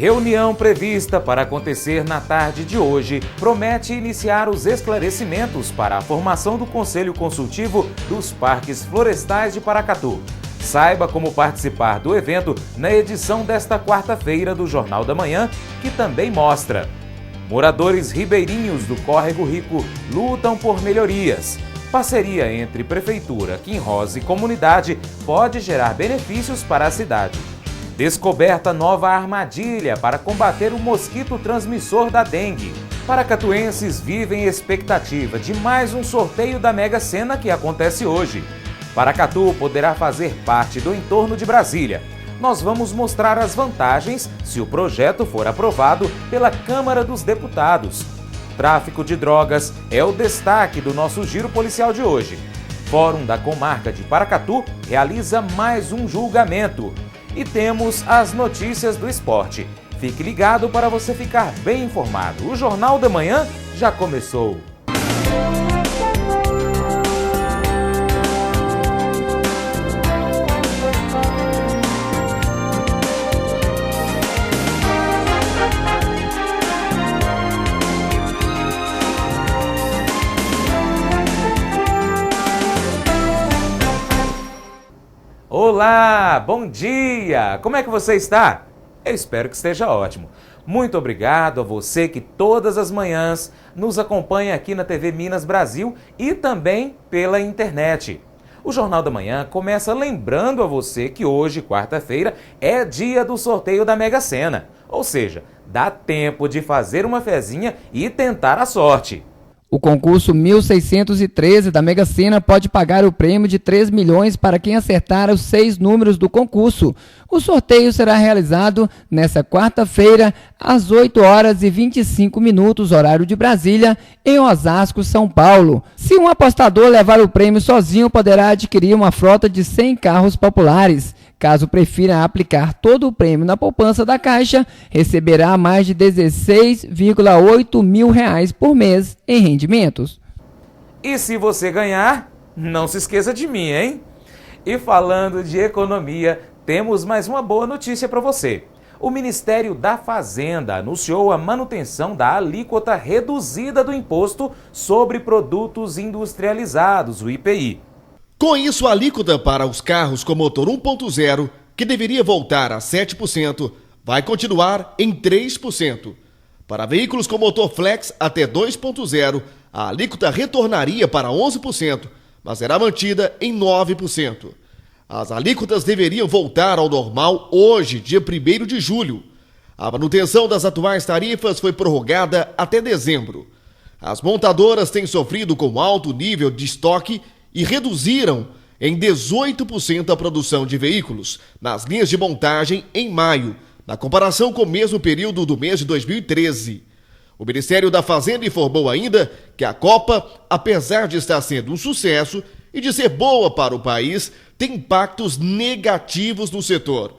Reunião prevista para acontecer na tarde de hoje promete iniciar os esclarecimentos para a formação do Conselho Consultivo dos Parques Florestais de Paracatu. Saiba como participar do evento na edição desta quarta-feira do Jornal da Manhã, que também mostra: moradores ribeirinhos do Córrego Rico lutam por melhorias. Parceria entre Prefeitura, Quim-Rosa e comunidade pode gerar benefícios para a cidade. Descoberta nova armadilha para combater o mosquito transmissor da dengue. Paracatuenses vivem expectativa de mais um sorteio da Mega Sena que acontece hoje. Paracatu poderá fazer parte do entorno de Brasília. Nós vamos mostrar as vantagens se o projeto for aprovado pela Câmara dos Deputados. Tráfico de drogas é o destaque do nosso giro policial de hoje. Fórum da Comarca de Paracatu realiza mais um julgamento. E temos as notícias do esporte. Fique ligado para você ficar bem informado. O Jornal da Manhã já começou. Olá, bom dia! Como é que você está? Eu espero que esteja ótimo. Muito obrigado a você que todas as manhãs nos acompanha aqui na TV Minas Brasil e também pela internet. O Jornal da Manhã começa lembrando a você que hoje, quarta-feira, é dia do sorteio da Mega Sena. Ou seja, dá tempo de fazer uma fezinha e tentar a sorte. O concurso 1613 da Mega Sena pode pagar o prêmio de 3 milhões para quem acertar os 6 números do concurso. O sorteio será realizado nesta quarta-feira, às 8h25, horário de Brasília, em Osasco, São Paulo. Se um apostador levar o prêmio sozinho, poderá adquirir uma frota de 100 carros populares. Caso prefira aplicar todo o prêmio na poupança da Caixa, receberá mais de 16,8 mil reais por mês em rendimentos. E se você ganhar, não se esqueça de mim, hein? E falando de economia, temos mais uma boa notícia para você. O Ministério da Fazenda anunciou a manutenção da alíquota reduzida do Imposto sobre Produtos Industrializados, o IPI. Com isso, a alíquota para os carros com motor 1.0, que deveria voltar a 7%, vai continuar em 3%. Para veículos com motor flex até 2.0, a alíquota retornaria para 11%, mas será mantida em 9%. As alíquotas deveriam voltar ao normal hoje, dia 1º de julho. A manutenção das atuais tarifas foi prorrogada até dezembro. As montadoras têm sofrido com alto nível de estoque e reduziram em 18% a produção de veículos nas linhas de montagem em maio, na comparação com o mesmo período do mês de 2013. O Ministério da Fazenda informou ainda que a Copa, apesar de estar sendo um sucesso e de ser boa para o país, tem impactos negativos no setor.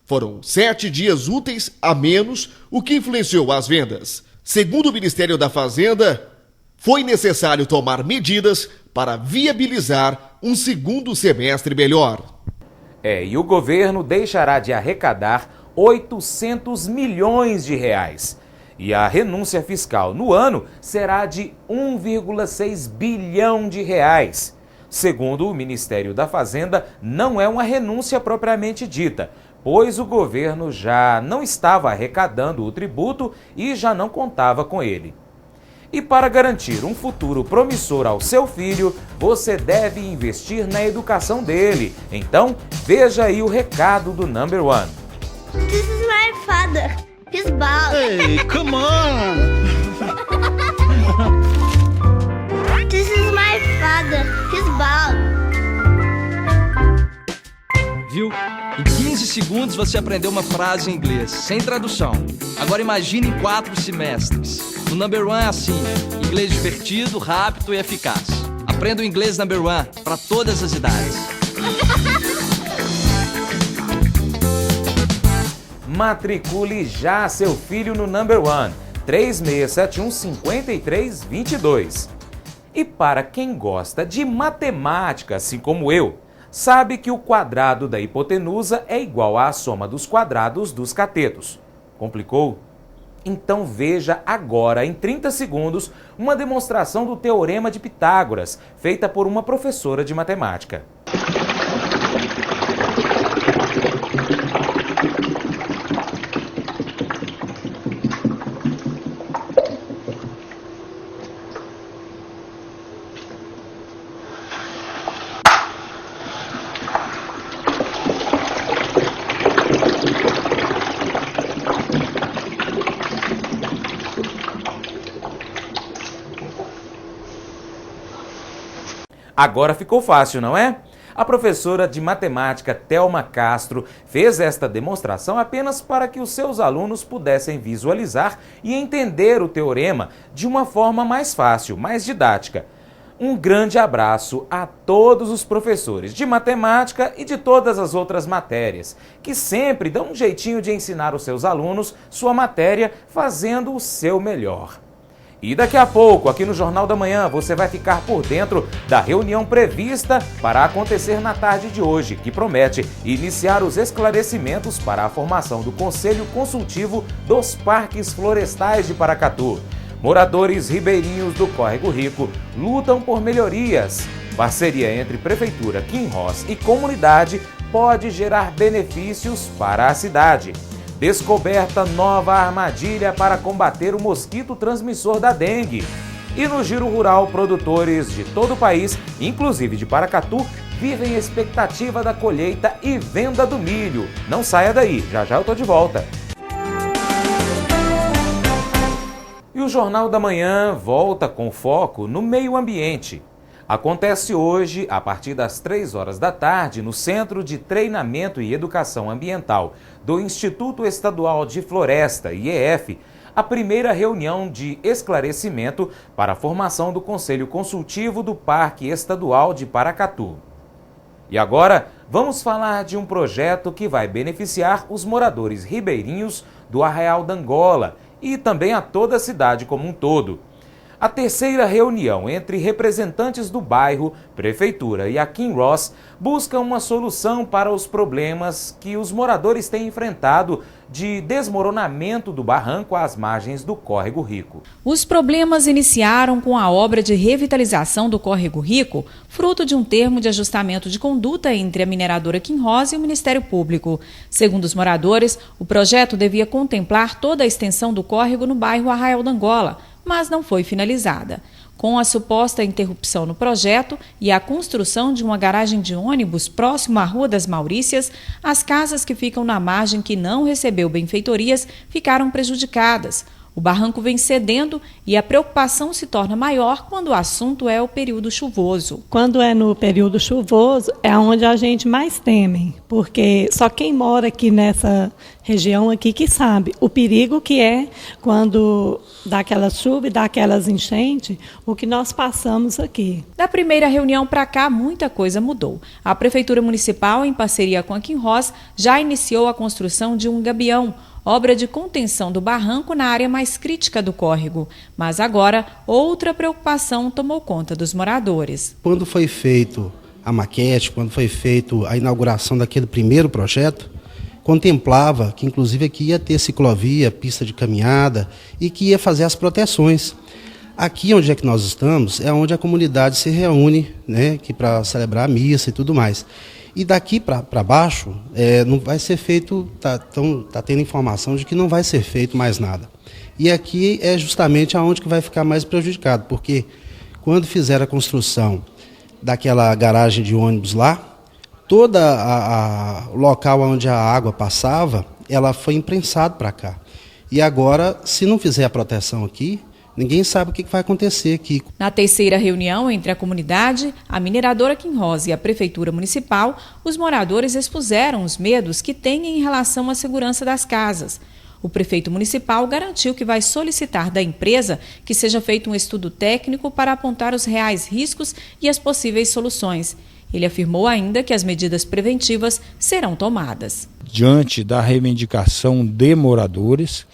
Foram 7 dias úteis a menos, o que influenciou as vendas. Segundo o Ministério da Fazenda, foi necessário tomar medidas para viabilizar um segundo semestre melhor. E o governo deixará de arrecadar 800 milhões de reais. E a renúncia fiscal no ano será de 1,6 bilhão de reais. Segundo o Ministério da Fazenda, não é uma renúncia propriamente dita, pois o governo já não estava arrecadando o tributo e já não contava com ele. E para garantir um futuro promissor ao seu filho, você deve investir na educação dele. Então, veja aí o recado do Number One. This is my father. He's bald. Hey, come on! This is my father. He's bald. Viu? Em 15 segundos você aprendeu uma frase em inglês, sem tradução. Agora imagine em 4 semestres. O Number One é assim, inglês divertido, rápido e eficaz. Aprenda o inglês Number One para todas as idades. Matricule já seu filho no Number One, 3671-5322. E para quem gosta de matemática, assim como eu, sabe que o quadrado da hipotenusa é igual à soma dos quadrados dos catetos. Complicou? Então veja agora, em 30 segundos, uma demonstração do Teorema de Pitágoras, feita por uma professora de matemática. Agora ficou fácil, não é? A professora de matemática Thelma Castro fez esta demonstração apenas para que os seus alunos pudessem visualizar e entender o teorema de uma forma mais fácil, mais didática. Um grande abraço a todos os professores de matemática e de todas as outras matérias, que sempre dão um jeitinho de ensinar os seus alunos sua matéria fazendo o seu melhor. E daqui a pouco, aqui no Jornal da Manhã, você vai ficar por dentro da reunião prevista para acontecer na tarde de hoje, que promete iniciar os esclarecimentos para a formação do Conselho Consultivo dos Parques Florestais de Paracatu. Moradores ribeirinhos do Córrego Rico lutam por melhorias. Parceria entre Prefeitura, Kinross e comunidade pode gerar benefícios para a cidade. Descoberta nova armadilha para combater o mosquito transmissor da dengue. E no Giro Rural, produtores de todo o país, inclusive de Paracatu, vivem expectativa da colheita e venda do milho. Não saia daí, já já eu tô de volta. E o Jornal da Manhã volta com foco no meio ambiente. Acontece hoje, a partir das 3 horas da tarde, no Centro de Treinamento e Educação Ambiental do Instituto Estadual de Floresta, IEF, a primeira reunião de esclarecimento para a formação do Conselho Consultivo do Parque Estadual de Paracatu. E agora, vamos falar de um projeto que vai beneficiar os moradores ribeirinhos do Arraial da Angola e também a toda a cidade como um todo. A terceira reunião entre representantes do bairro, Prefeitura e a Kinross busca uma solução para os problemas que os moradores têm enfrentado de desmoronamento do barranco às margens do Córrego Rico. Os problemas iniciaram com a obra de revitalização do Córrego Rico, fruto de um termo de ajustamento de conduta entre a mineradora Kinross e o Ministério Público. Segundo os moradores, o projeto devia contemplar toda a extensão do córrego no bairro Arraial da Angola, mas não foi finalizada. Com a suposta interrupção no projeto e a construção de uma garagem de ônibus próximo à Rua das Maurícias, as casas que ficam na margem que não recebeu benfeitorias ficaram prejudicadas. O barranco vem cedendo e a preocupação se torna maior quando o assunto é o período chuvoso. Quando é no período chuvoso, é onde a gente mais teme, porque só quem mora aqui nessa região aqui que sabe o perigo que é quando dá aquela chuva e dá aquelas enchentes, o que nós passamos aqui. Da primeira reunião para cá, muita coisa mudou. A Prefeitura Municipal, em parceria com a Kinross, já iniciou a construção de um gabião, obra de contenção do barranco na área mais crítica do córrego. Mas agora, outra preocupação tomou conta dos moradores. Quando foi feito a maquete, quando foi feito a inauguração daquele primeiro projeto, contemplava que inclusive aqui ia ter ciclovia, pista de caminhada e que ia fazer as proteções. Aqui onde é que nós estamos é onde a comunidade se reúne, né, para celebrar a missa e tudo mais. E daqui para baixo não vai ser feito, tá tendo informação de que não vai ser feito mais nada. E aqui é justamente aonde que vai ficar mais prejudicado, porque quando fizer a construção daquela garagem de ônibus lá, todo o local onde a água passava, ela foi imprensado para cá. E agora, se não fizer a proteção aqui, ninguém sabe o que vai acontecer aqui. Na terceira reunião entre a comunidade, a mineradora Kinross e a Prefeitura Municipal, os moradores expuseram os medos que têm em relação à segurança das casas. O prefeito municipal garantiu que vai solicitar da empresa que seja feito um estudo técnico para apontar os reais riscos e as possíveis soluções. Ele afirmou ainda que as medidas preventivas serão tomadas. Diante da reivindicação de moradores,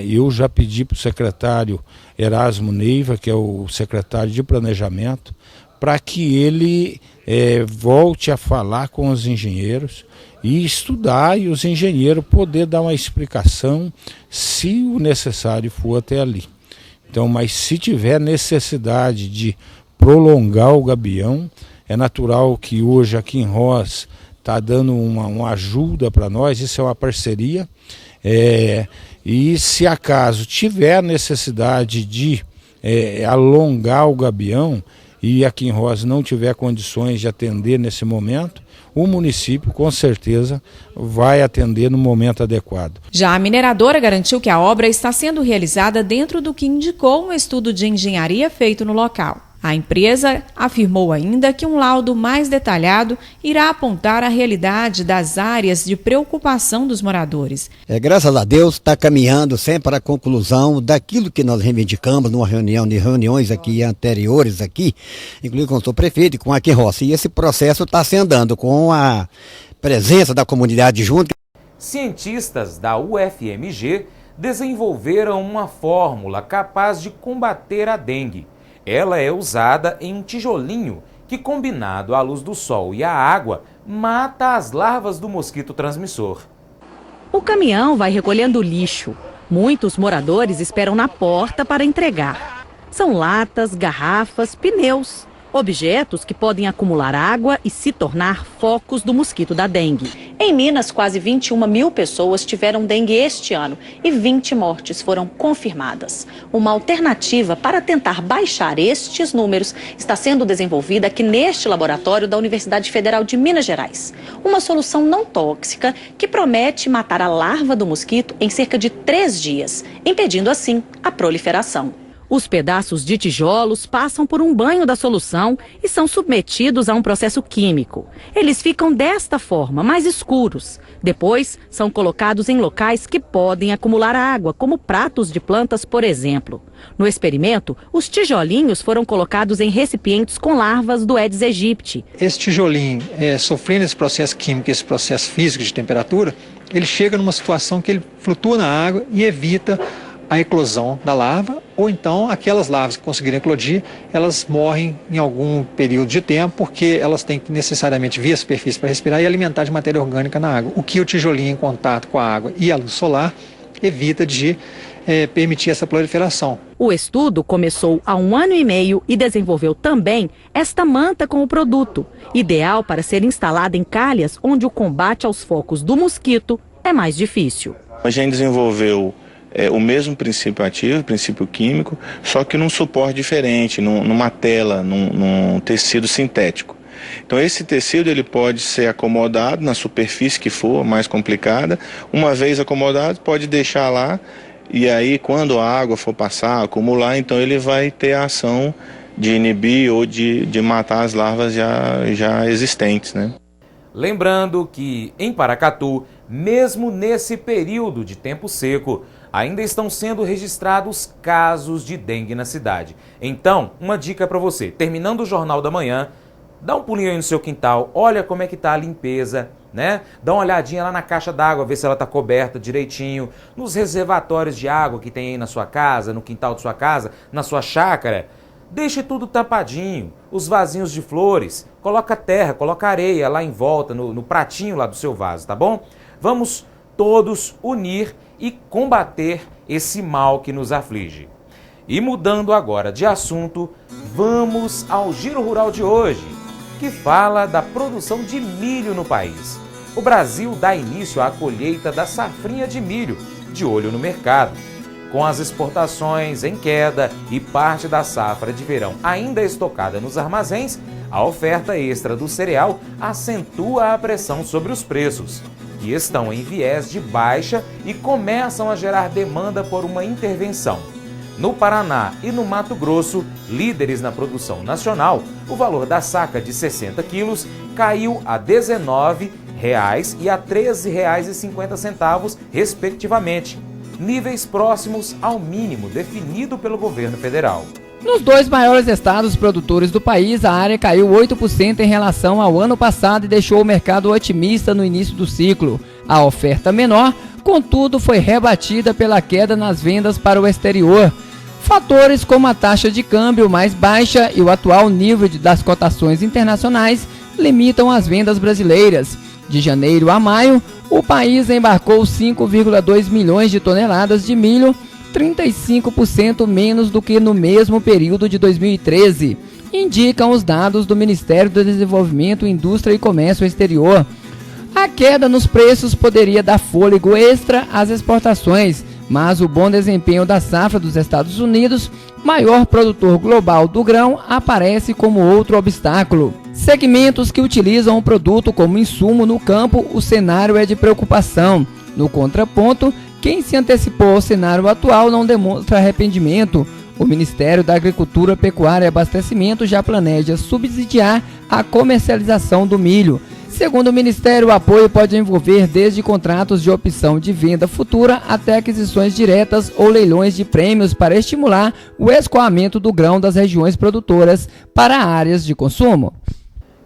eu já pedi para o secretário Erasmo Neiva, que é o secretário de Planejamento, para que ele volte a falar com os engenheiros e estudar, e os engenheiros poder dar uma explicação se o necessário for até ali. Então, mas se tiver necessidade de prolongar o gabião, é natural que hoje a Kinross está dando uma ajuda para nós, isso é uma parceria, e se acaso tiver necessidade de alongar o gabião e a Kinross não tiver condições de atender nesse momento, o município com certeza vai atender no momento adequado. Já a mineradora garantiu que a obra está sendo realizada dentro do que indicou um estudo de engenharia feito no local. A empresa afirmou ainda que um laudo mais detalhado irá apontar a realidade das áreas de preocupação dos moradores. Graças a Deus está caminhando sempre para a conclusão daquilo que nós reivindicamos numa reuniões aqui anteriores aqui, inclusive com o seu prefeito e com a Kinross. E esse processo está se andando com a presença da comunidade junto. Cientistas da UFMG desenvolveram uma fórmula capaz de combater a dengue. Ela é usada em um tijolinho que, combinado à luz do sol e à água, mata as larvas do mosquito transmissor. O caminhão vai recolhendo lixo. Muitos moradores esperam na porta para entregar. São latas, garrafas, pneus, objetos que podem acumular água e se tornar focos do mosquito da dengue. Em Minas, quase 21 mil pessoas tiveram dengue este ano e 20 mortes foram confirmadas. Uma alternativa para tentar baixar estes números está sendo desenvolvida aqui neste laboratório da Universidade Federal de Minas Gerais. Uma solução não tóxica que promete matar a larva do mosquito em cerca de 3 dias, impedindo assim a proliferação. Os pedaços de tijolos passam por um banho da solução e são submetidos a um processo químico. Eles ficam desta forma, mais escuros. Depois, são colocados em locais que podem acumular água, como pratos de plantas, por exemplo. No experimento, os tijolinhos foram colocados em recipientes com larvas do Aedes aegypti. Esse tijolinho, sofrendo esse processo químico, esse processo físico de temperatura, ele chega numa situação que ele flutua na água e evita a eclosão da larva, ou então aquelas larvas que conseguirem eclodir, elas morrem em algum período de tempo, porque elas têm que necessariamente vir à superfície para respirar e alimentar de matéria orgânica na água. O que o tijolinho em contato com a água e a luz solar evita de permitir essa proliferação. O estudo começou há 1 ano e meio e desenvolveu também esta manta com o produto, ideal para ser instalada em calhas onde o combate aos focos do mosquito é mais difícil. A gente desenvolveu o mesmo princípio ativo, princípio químico, só que num suporte diferente, numa tela, num tecido sintético. Então esse tecido ele pode ser acomodado na superfície que for mais complicada. Uma vez acomodado, pode deixar lá e aí quando a água for passar, acumular, então ele vai ter a ação de inibir ou de matar as larvas já existentes, né? Lembrando que em Paracatu, mesmo nesse período de tempo seco, ainda estão sendo registrados casos de dengue na cidade. Então, uma dica para você, terminando o Jornal da Manhã, dá um pulinho aí no seu quintal, olha como é que tá a limpeza, né? Dá uma olhadinha lá na caixa d'água, ver se ela tá coberta direitinho, nos reservatórios de água que tem aí na sua casa, no quintal de sua casa, na sua chácara. Deixe tudo tapadinho, os vasinhos de flores, coloca terra, coloca areia lá em volta, no pratinho lá do seu vaso, tá bom? Vamos todos unir e combater esse mal que nos aflige. E mudando agora de assunto, vamos ao Giro Rural de hoje, que fala da produção de milho no país. O Brasil dá início à colheita da safrinha de milho, de olho no mercado. Com as exportações em queda e parte da safra de verão ainda estocada nos armazéns, a oferta extra do cereal acentua a pressão sobre os preços, que estão em viés de baixa e começam a gerar demanda por uma intervenção. No Paraná e no Mato Grosso, líderes na produção nacional, o valor da saca de 60 quilos caiu a R$ 19,00 e a R$ 13,50, respectivamente, níveis próximos ao mínimo definido pelo governo federal. Nos 2 maiores estados produtores do país, a área caiu 8% em relação ao ano passado e deixou o mercado otimista no início do ciclo. A oferta menor, contudo, foi rebatida pela queda nas vendas para o exterior. Fatores como a taxa de câmbio mais baixa e o atual nível das cotações internacionais limitam as vendas brasileiras. De janeiro a maio, o país embarcou 5,2 milhões de toneladas de milho, 35% menos do que no mesmo período de 2013, indicam os dados do Ministério do Desenvolvimento, Indústria e Comércio Exterior. A queda nos preços poderia dar fôlego extra às exportações, mas o bom desempenho da safra dos Estados Unidos, maior produtor global do grão, aparece como outro obstáculo. Segmentos que utilizam o produto como insumo no campo, o cenário é de preocupação. No contraponto, quem se antecipou ao cenário atual não demonstra arrependimento. O Ministério da Agricultura, Pecuária e Abastecimento já planeja subsidiar a comercialização do milho. Segundo o Ministério, o apoio pode envolver desde contratos de opção de venda futura até aquisições diretas ou leilões de prêmios para estimular o escoamento do grão das regiões produtoras para áreas de consumo.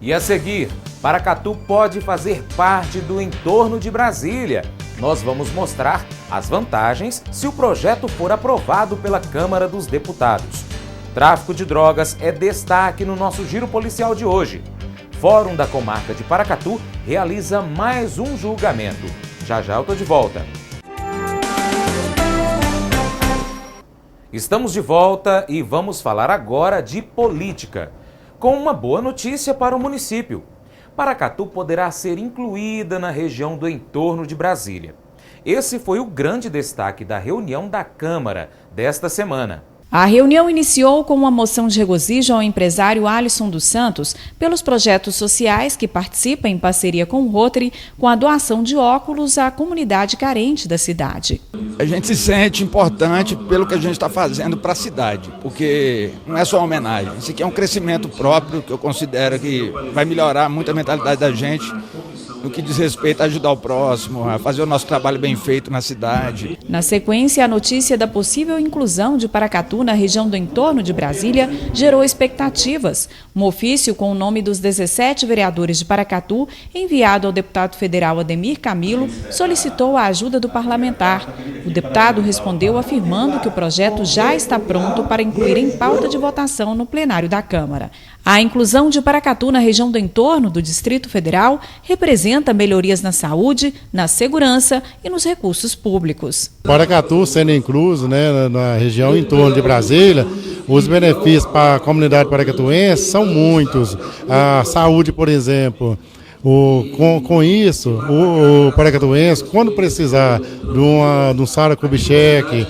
E a seguir, Paracatu pode fazer parte do entorno de Brasília. Nós vamos mostrar as vantagens se o projeto for aprovado pela Câmara dos Deputados. Tráfico de drogas é destaque no nosso giro policial de hoje. Fórum da Comarca de Paracatu realiza mais um julgamento. Já já eu tô de volta. Estamos de volta e vamos falar agora de política. Com uma boa notícia para o município. Paracatu poderá ser incluída na região do entorno de Brasília. Esse foi o grande destaque da reunião da Câmara desta semana. A reunião iniciou com uma moção de regozijo ao empresário Alisson dos Santos pelos projetos sociais que participa em parceria com o Rotary com a doação de óculos à comunidade carente da cidade. A gente se sente importante pelo que a gente está fazendo para a cidade, porque não é só uma homenagem, isso aqui é um crescimento próprio que eu considero que vai melhorar muito a mentalidade da gente no que diz respeito a ajudar o próximo, a fazer o nosso trabalho bem feito na cidade. Na sequência, a notícia da possível inclusão de Paracatu na região do entorno de Brasília gerou expectativas. Um ofício com o nome dos 17 vereadores de Paracatu, enviado ao deputado federal Ademir Camilo, solicitou a ajuda do parlamentar. O deputado respondeu afirmando que o projeto já está pronto para incluir em pauta de votação no plenário da Câmara. A inclusão de Paracatu na região do entorno do Distrito Federal representa melhorias na saúde, na segurança e nos recursos públicos. Paracatu sendo incluso, na região em torno de Brasília, os benefícios para a comunidade paracatuense são muitos. A saúde, por exemplo. Com isso, o paracatuense, quando precisar de um Sara Kubitschek,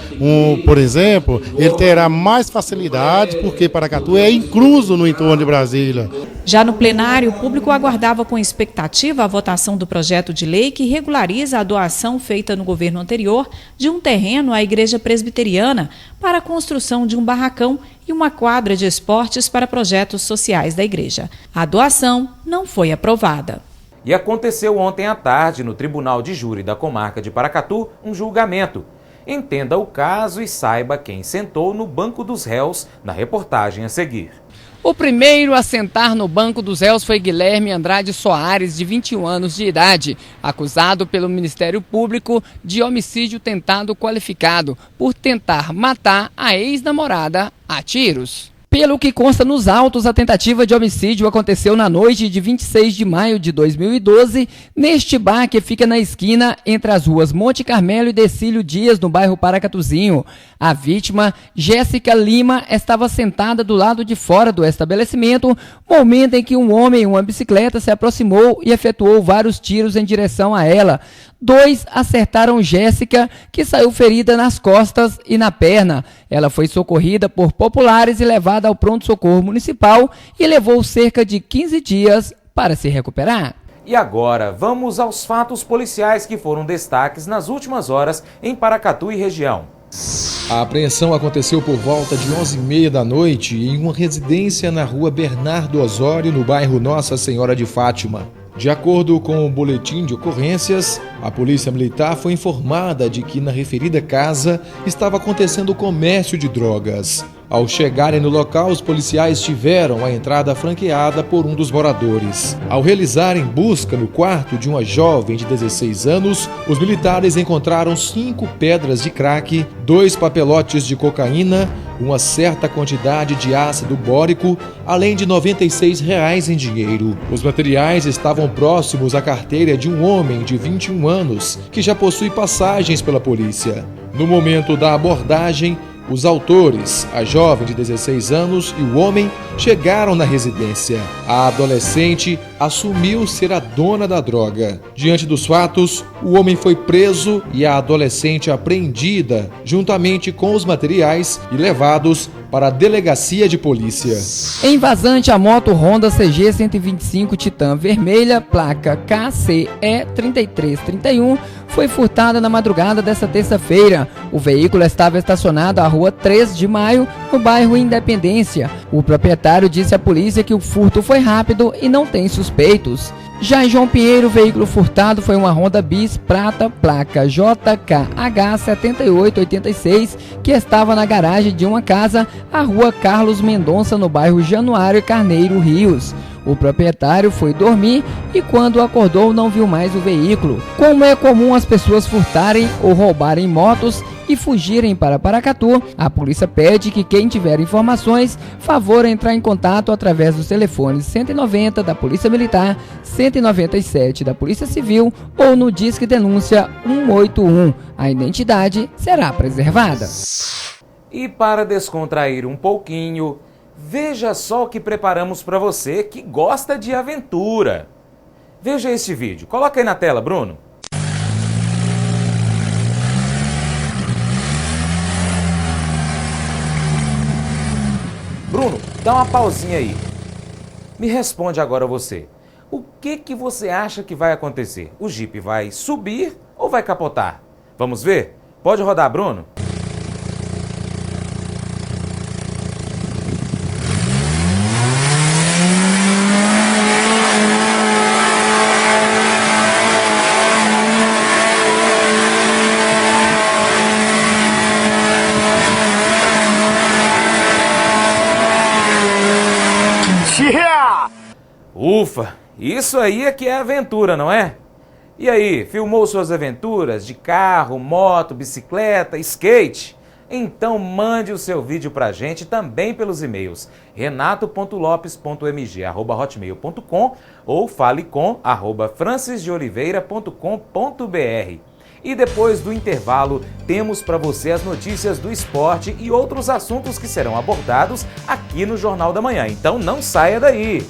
por exemplo, ele terá mais facilidade, porque Paracatu é incluso no entorno de Brasília. Já no plenário, o público aguardava com expectativa a votação do projeto de lei que regulariza a doação feita no governo anterior de um terreno à Igreja Presbiteriana para a construção de um barracão e uma quadra de esportes para projetos sociais da igreja. A doação não foi aprovada. E aconteceu ontem à tarde, no Tribunal de Júri da Comarca de Paracatu, um julgamento. Entenda o caso e saiba quem sentou no banco dos réus na reportagem a seguir. O primeiro a sentar no banco dos réus foi Guilherme Andrade Soares, de 21 anos de idade, acusado pelo Ministério Público de homicídio tentado qualificado por tentar matar a ex-namorada a tiros. Pelo que consta nos autos, a tentativa de homicídio aconteceu na noite de 26 de maio de 2012, neste bar que fica na esquina entre as ruas Monte Carmelo e Decílio Dias, no bairro Paracatuzinho. A vítima, Jéssica Lima, estava sentada do lado de fora do estabelecimento, momento em que um homem em uma bicicleta se aproximou e efetuou vários tiros em direção a ela. 2 acertaram Jéssica, que saiu ferida nas costas e na perna. Ela foi socorrida por populares e levada ao pronto-socorro municipal e levou cerca de 15 dias para se recuperar. E agora, vamos aos fatos policiais que foram destaques nas últimas horas em Paracatu e região. A apreensão aconteceu por volta de 11h30 da noite em uma residência na rua Bernardo Osório, no bairro Nossa Senhora de Fátima. De acordo com o boletim de ocorrências, a Polícia Militar foi informada de que na referida casa estava acontecendo o comércio de drogas. Ao chegarem no local, os policiais tiveram a entrada franqueada por um dos moradores. Ao realizarem busca no quarto de uma jovem de 16 anos, os militares encontraram 5 pedras de crack, 2 papelotes de cocaína, uma certa quantidade de ácido bórico, além de R$ 96 em dinheiro. Os materiais estavam próximos à carteira de um homem de 21 anos, que já possui passagens pela polícia. No momento da abordagem, os autores, a jovem de 16 anos e o homem, chegaram na residência. A adolescente assumiu ser a dona da droga. Diante dos fatos, o homem foi preso e a adolescente apreendida, juntamente com os materiais, e levados para a delegacia de polícia. Em Vazante, a moto Honda CG 125 Titan vermelha, placa KCE 3331, foi furtada na madrugada desta terça-feira. O veículo estava estacionado à rua 3 de Maio, no bairro Independência. O proprietário disse à polícia que o furto foi rápido e não tem suspeitos. Já em João Pinheiro, o veículo furtado foi uma Honda Bis prata, placa JKH 7886, que estava na garagem de uma casa, à rua Carlos Mendonça, no bairro Januário Carneiro Rios. O proprietário foi dormir e quando acordou não viu mais o veículo. Como é comum as pessoas furtarem ou roubarem motos e fugirem para Paracatu, a polícia pede que quem tiver informações, favor entrar em contato através dos telefones 190 da Polícia Militar, 197 da Polícia Civil ou no Disque Denúncia 181. A identidade será preservada. E para descontrair um pouquinho, veja só o que preparamos para você que gosta de aventura. Veja este vídeo. Coloca aí na tela, Bruno. Bruno, dá uma pausinha aí. Me responde agora você. O que você acha que vai acontecer? O Jeep vai subir ou vai capotar? Vamos ver? Pode rodar, Bruno? Ufa, isso aí é que é aventura, não é? E aí, filmou suas aventuras de carro, moto, bicicleta, skate? Então mande o seu vídeo pra gente também pelos e-mails renato.lopes.mg@hotmail.com ou falecom@francisdeoliveira.com.br. E depois do intervalo, temos para você as notícias do esporte e outros assuntos que serão abordados aqui no Jornal da Manhã. Então não saia daí!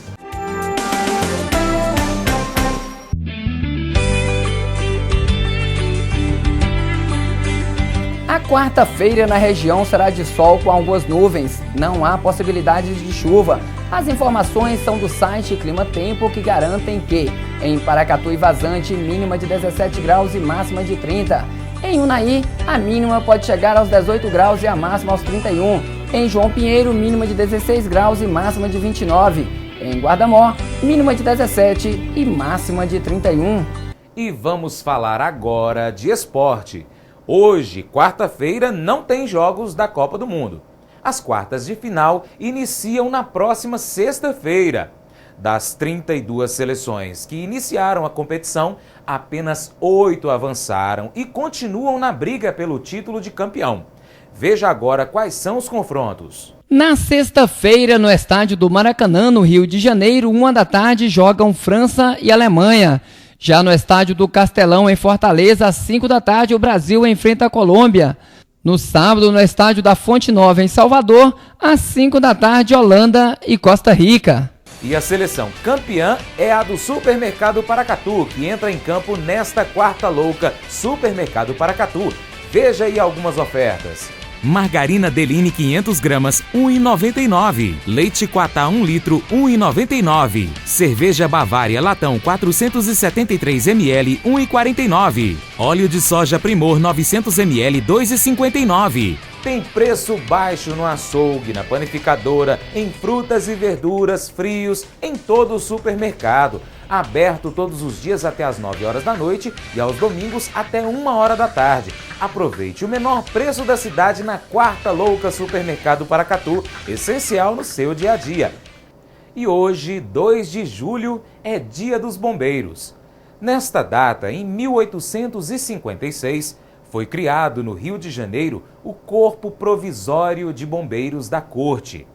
A quarta-feira na região será de sol com algumas nuvens. Não há possibilidade de chuva. As informações são do site Clima Tempo, que garantem que em Paracatu e Vazante, mínima de 17 graus e máxima de 30. Em Unai, a mínima pode chegar aos 18 graus e a máxima aos 31. Em João Pinheiro, mínima de 16 graus e máxima de 29. Em Guarda-Mor, mínima de 17 e máxima de 31. E vamos falar agora de esporte. Hoje, quarta-feira, não tem jogos da Copa do Mundo. As quartas de final iniciam na próxima sexta-feira. Das 32 seleções que iniciaram a competição, apenas 8 avançaram e continuam na briga pelo título de campeão. Veja agora quais são os confrontos. Na sexta-feira, no estádio do Maracanã, no Rio de Janeiro, 1 da tarde, jogam França e Alemanha. Já no estádio do Castelão, em Fortaleza, às 5 da tarde, o Brasil enfrenta a Colômbia. No sábado, no estádio da Fonte Nova, em Salvador, às 5 da tarde, Holanda e Costa Rica. E a seleção campeã é a do Supermercado Paracatu, que entra em campo nesta quarta louca. Supermercado Paracatu. Veja aí algumas ofertas. Margarina Deline 500 gramas, R$ 1,99. Leite Quatá 1 litro, R$ 1,99. Cerveja Bavária Latão 473 ml, R$ 1,49. Óleo de soja Primor 900 ml, R$ 2,59. Tem preço baixo no açougue, na panificadora, em frutas e verduras, frios, em todo o supermercado. Aberto todos os dias até às 9 horas da noite e aos domingos até 1 hora da tarde. Aproveite o menor preço da cidade na quarta louca Supermercado Paracatu, essencial no seu dia a dia. E hoje, 2 de julho, é Dia dos Bombeiros. Nesta data, em 1856, foi criado no Rio de Janeiro o Corpo Provisório de Bombeiros da Corte,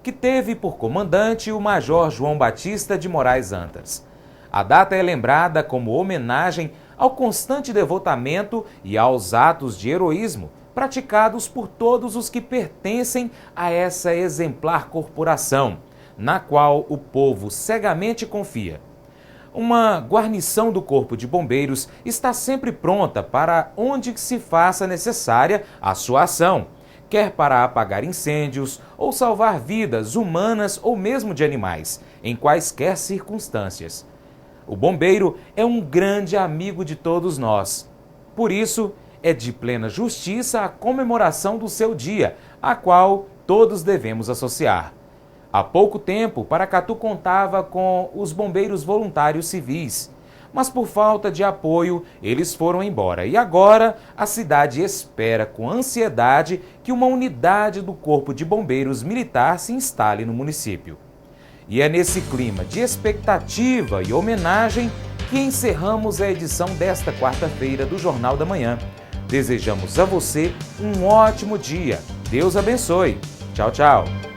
que teve por comandante o Major João Batista de Moraes Antas. A data é lembrada como homenagem ao constante devotamento e aos atos de heroísmo praticados por todos os que pertencem a essa exemplar corporação, na qual o povo cegamente confia. Uma guarnição do Corpo de Bombeiros está sempre pronta para onde se faça necessária a sua ação, quer para apagar incêndios ou salvar vidas humanas ou mesmo de animais, em quaisquer circunstâncias. O bombeiro é um grande amigo de todos nós. Por isso, é de plena justiça a comemoração do seu dia, a qual todos devemos associar. Há pouco tempo, Paracatu contava com os bombeiros voluntários civis, mas por falta de apoio, eles foram embora. E agora, a cidade espera com ansiedade que uma unidade do Corpo de Bombeiros Militar se instale no município. E é nesse clima de expectativa e homenagem que encerramos a edição desta quarta-feira do Jornal da Manhã. Desejamos a você um ótimo dia. Deus abençoe. Tchau, tchau.